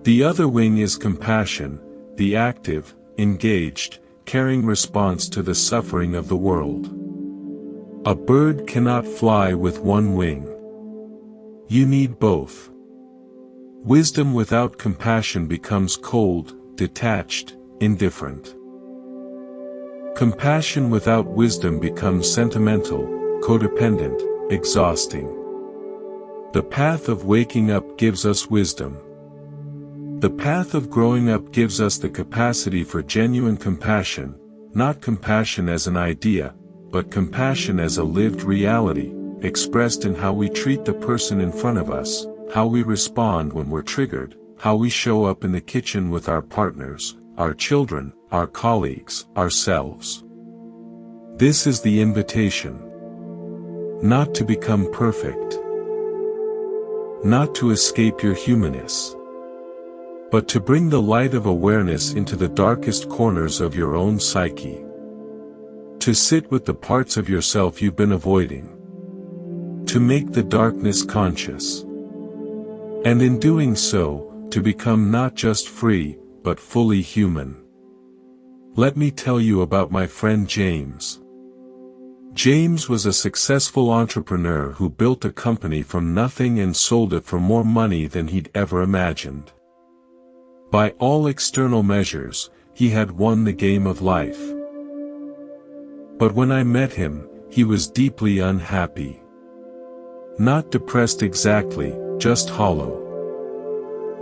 The other wing is compassion, the active, engaged, caring response to the suffering of the world. A bird cannot fly with one wing. You need both. Wisdom without compassion becomes cold, detached, indifferent. Compassion without wisdom becomes sentimental, codependent, exhausting. The path of waking up gives us wisdom. The path of growing up gives us the capacity for genuine compassion, not compassion as an idea, but compassion as a lived reality, expressed in how we treat the person in front of us, how we respond when we're triggered, how we show up in the kitchen with our partners, our children, our colleagues, ourselves. This is the invitation. Not to become perfect. not to escape your humanness, but to bring the light of awareness into the darkest corners of your own psyche. To sit with the parts of yourself you've been avoiding. To make the darkness conscious. And in doing so, to become not just free, but fully human. Let me tell you about my friend James. James was a successful entrepreneur who built a company from nothing and sold it for more money than he'd ever imagined. By all external measures, he had won the game of life. But when I met him, he was deeply unhappy. Not depressed exactly, just hollow.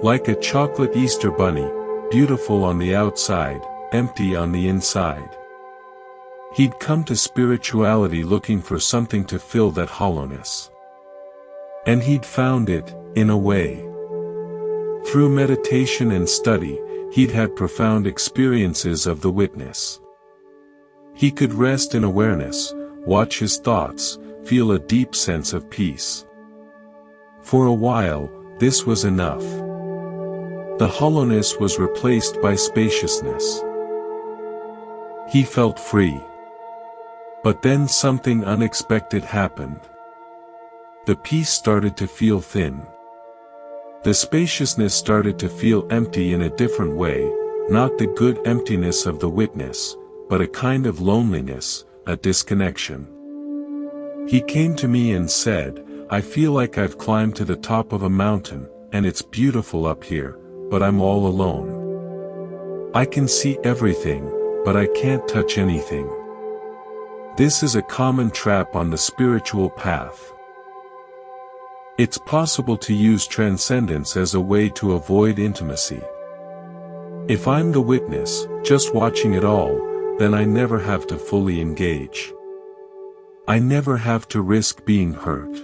Like a chocolate Easter bunny, beautiful on the outside, empty on the inside. He'd come to spirituality looking for something to fill that hollowness. And he'd found it, in a way. Through meditation and study, he'd had profound experiences of the witness. He could rest in awareness, watch his thoughts, feel a deep sense of peace. For a while, this was enough. The hollowness was replaced by spaciousness. He felt free. But then something unexpected happened. The peace started to feel thin. The spaciousness started to feel empty in a different way, not the good emptiness of the witness, but a kind of loneliness, a disconnection. He came to me and said, "I feel like I've climbed to the top of a mountain, and it's beautiful up here, but I'm all alone. I can see everything, but I can't touch anything." This is a common trap on the spiritual path. It's possible to use transcendence as a way to avoid intimacy. If I'm the witness, just watching it all, then I never have to fully engage. I never have to risk being hurt.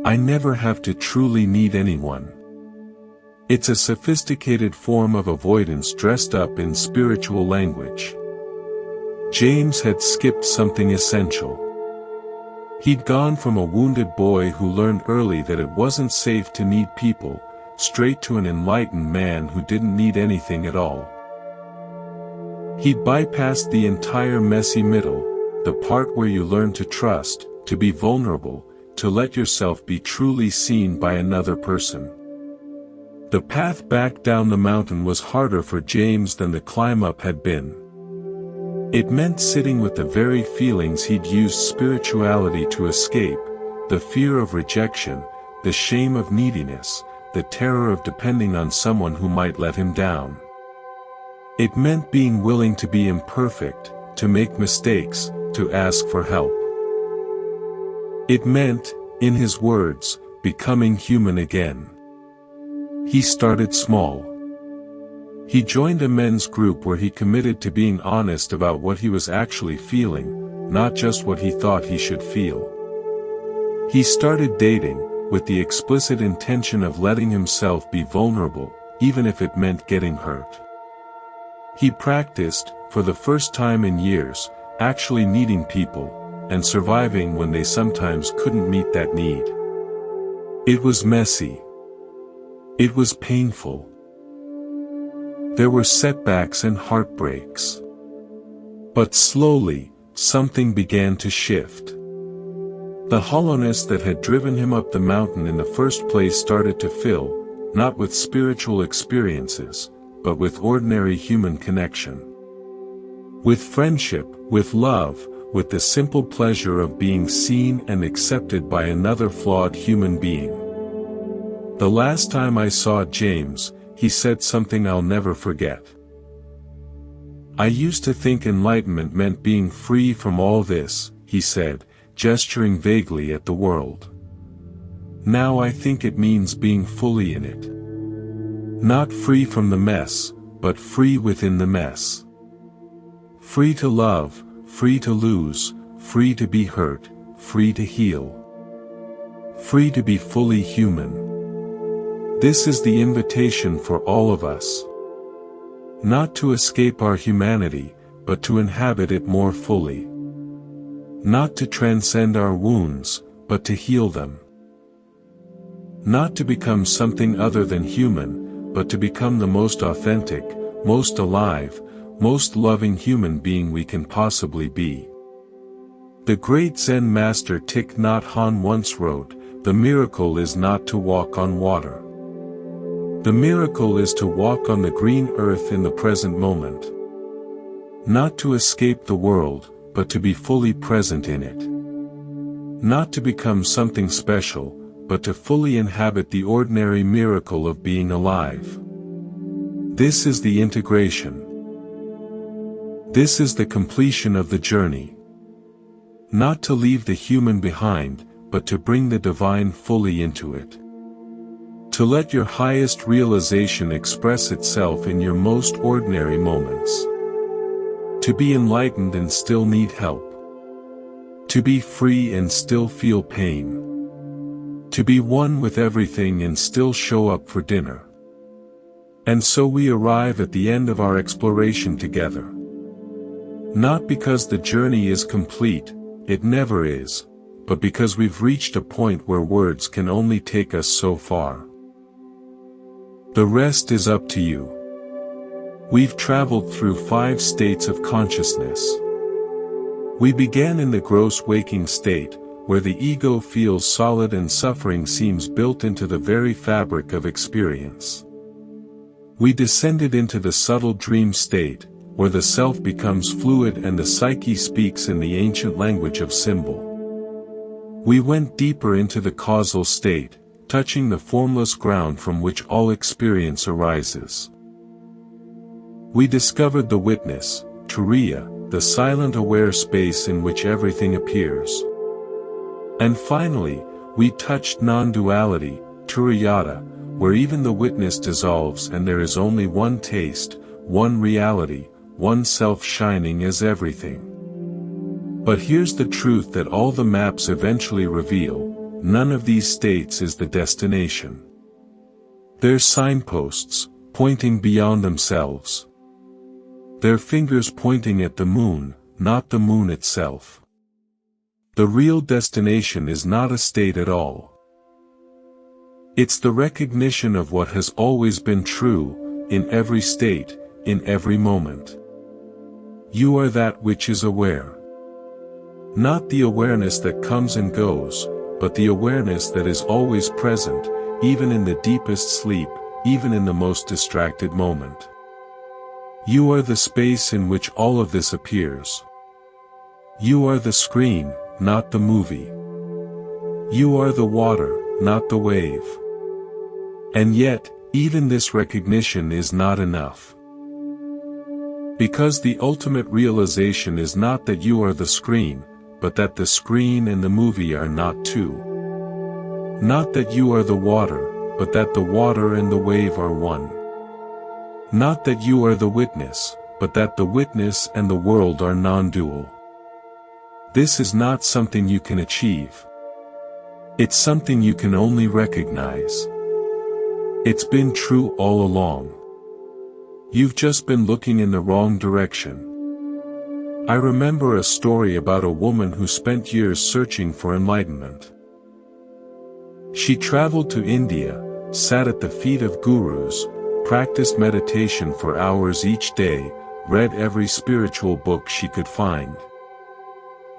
I never have to truly need anyone. It's a sophisticated form of avoidance dressed up in spiritual language. James had skipped something essential. He'd gone from a wounded boy who learned early that it wasn't safe to need people, straight to an enlightened man who didn't need anything at all. He'd bypassed the entire messy middle, the part where you learn to trust, to be vulnerable, to let yourself be truly seen by another person. The path back down the mountain was harder for James than the climb up had been. It meant sitting with the very feelings he'd used spirituality to escape, the fear of rejection, the shame of neediness, the terror of depending on someone who might let him down. It meant being willing to be imperfect, to make mistakes, to ask for help. It meant, in his words, becoming human again. He started small. He joined a men's group where he committed to being honest about what he was actually feeling, not just what he thought he should feel. He started dating, with the explicit intention of letting himself be vulnerable, even if it meant getting hurt. He practiced, for the first time in years, actually needing people, and surviving when they sometimes couldn't meet that need. It was messy. It was painful. There were setbacks and heartbreaks. But slowly, something began to shift. The hollowness that had driven him up the mountain in the first place started to fill, not with spiritual experiences, but with ordinary human connection. With friendship, with love, with the simple pleasure of being seen and accepted by another flawed human being. The last time I saw James, he said something I'll never forget. "I used to think enlightenment meant being free from all this," he said, gesturing vaguely at the world. "Now I think it means being fully in it. Not free from the mess, but free within the mess. Free to love, free to lose, free to be hurt, free to heal. Free to be fully human." This is the invitation for all of us. Not to escape our humanity, but to inhabit it more fully. Not to transcend our wounds, but to heal them. Not to become something other than human, but to become the most authentic, most alive, most loving human being we can possibly be. The great Zen master Thich Nhat Hanh once wrote, "The miracle is not to walk on water. The miracle is to walk on the green earth in the present moment. Not to escape the world, but to be fully present in it. Not to become something special, but to fully inhabit the ordinary miracle of being alive. This is the integration. This is the completion of the journey. Not to leave the human behind, but to bring the divine fully into it. To let your highest realization express itself in your most ordinary moments. To be enlightened and still need help. To be free and still feel pain. To be one with everything and still show up for dinner." And so we arrive at the end of our exploration together. Not because the journey is complete, it never is, but because we've reached a point where words can only take us so far. The rest is up to you. We've traveled through 5 states of consciousness. We began in the gross waking state, where the ego feels solid and suffering seems built into the very fabric of experience. We descended into the subtle dream state, where the self becomes fluid and the psyche speaks in the ancient language of symbol. We went deeper into the causal state, touching the formless ground from which all experience arises. We discovered the witness, Turiya, the silent aware space in which everything appears. And finally, we touched non-duality, Turiyata, where even the witness dissolves and there is only one taste, one reality, one self shining as everything. But here's the truth that all the maps eventually reveal: none of these states is the destination. They're signposts, pointing beyond themselves. They're fingers pointing at the moon, not the moon itself. The real destination is not a state at all. It's the recognition of what has always been true, in every state, in every moment. You are that which is aware. Not the awareness that comes and goes, but the awareness that is always present, even in the deepest sleep, even in the most distracted moment. You are the space in which all of this appears. You are the screen, not the movie. You are the water, not the wave. And yet, even this recognition is not enough. Because the ultimate realization is not that you are the screen, but that the screen and the movie are not two. Not that you are the water, but that the water and the wave are one. Not that you are the witness, but that the witness and the world are non-dual. This is not something you can achieve. It's something you can only recognize. It's been true all along. You've just been looking in the wrong direction. I remember a story about a woman who spent years searching for enlightenment. She traveled to India, sat at the feet of gurus, practiced meditation for hours each day, read every spiritual book she could find.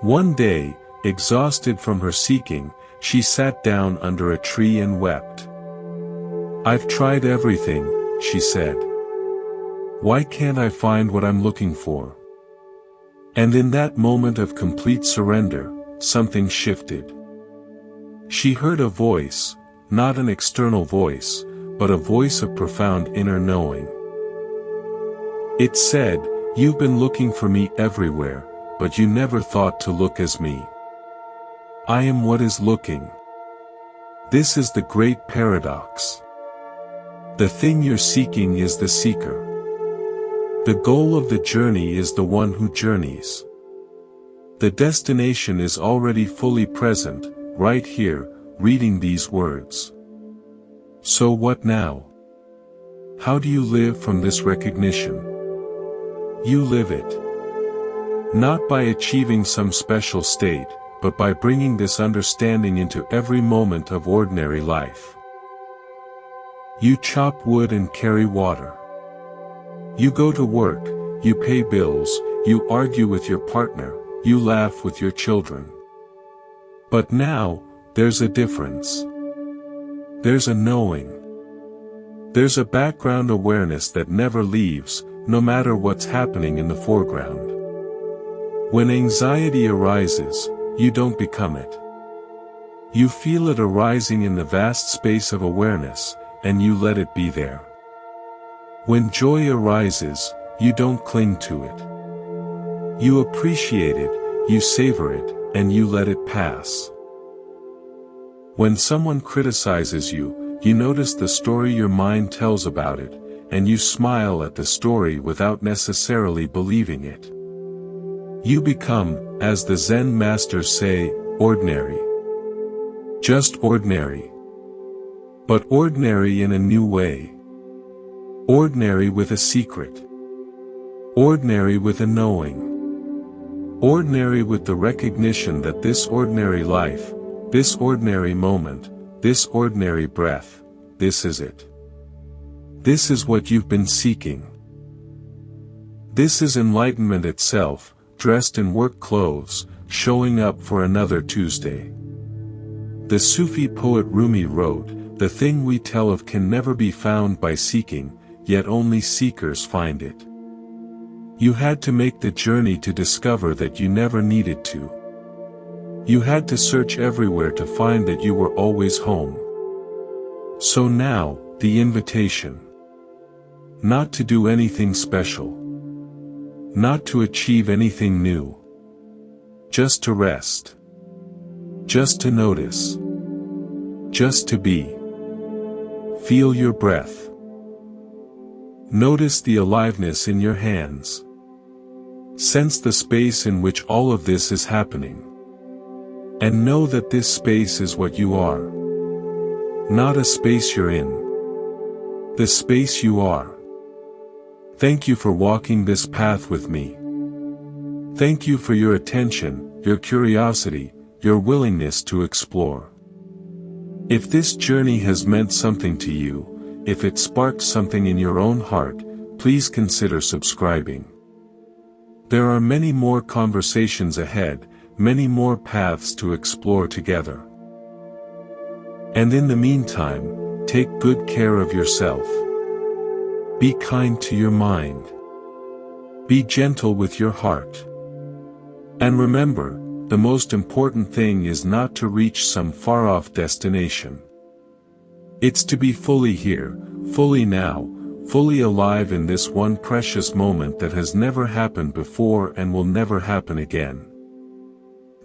One day, exhausted from her seeking, she sat down under a tree and wept. "I've tried everything," she said. "Why can't I find what I'm looking for?" And in that moment of complete surrender, something shifted. She heard a voice, not an external voice, but a voice of profound inner knowing. It said, "You've been looking for me everywhere, but you never thought to look as me. I am what is looking." This is the great paradox. The thing you're seeking is the seeker. The goal of the journey is the one who journeys. The destination is already fully present, right here, reading these words. So what now? How do you live from this recognition? You live it. Not by achieving some special state, but by bringing this understanding into every moment of ordinary life. You chop wood and carry water. You go to work, you pay bills, you argue with your partner, you laugh with your children. But now, there's a difference. There's a knowing. There's a background awareness that never leaves, no matter what's happening in the foreground. When anxiety arises, you don't become it. You feel it arising in the vast space of awareness, and you let it be there. When joy arises, you don't cling to it. You appreciate it, you savor it, and you let it pass. When someone criticizes you, you notice the story your mind tells about it, and you smile at the story without necessarily believing it. You become, as the Zen masters say, ordinary. Just ordinary. But ordinary in a new way. Ordinary with a secret. Ordinary with a knowing. Ordinary with the recognition that this ordinary life, this ordinary moment, this ordinary breath, this is it. This is what you've been seeking. This is enlightenment itself, dressed in work clothes, showing up for another Tuesday. The Sufi poet Rumi wrote, "The thing we tell of can never be found by seeking, yet only seekers find it." You had to make the journey to discover that you never needed to. You had to search everywhere to find that you were always home. So now, the invitation. Not to do anything special. Not to achieve anything new. Just to rest. Just to notice. Just to be. Feel your breath. Notice the aliveness in your hands. Sense the space in which all of this is happening. And know that this space is what you are. Not a space you're in. The space you are. Thank you for walking this path with me. Thank you for your attention, your curiosity, your willingness to explore. If this journey has meant something to you, if it sparked something in your own heart, please consider subscribing. There are many more conversations ahead, many more paths to explore together. And in the meantime, take good care of yourself. Be kind to your mind. Be gentle with your heart. And remember, the most important thing is not to reach some far-off destination. It's to be fully here, fully now, fully alive in this one precious moment that has never happened before and will never happen again.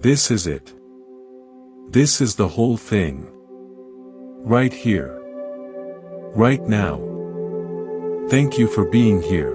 This is it. This is the whole thing. Right here. Right now. Thank you for being here.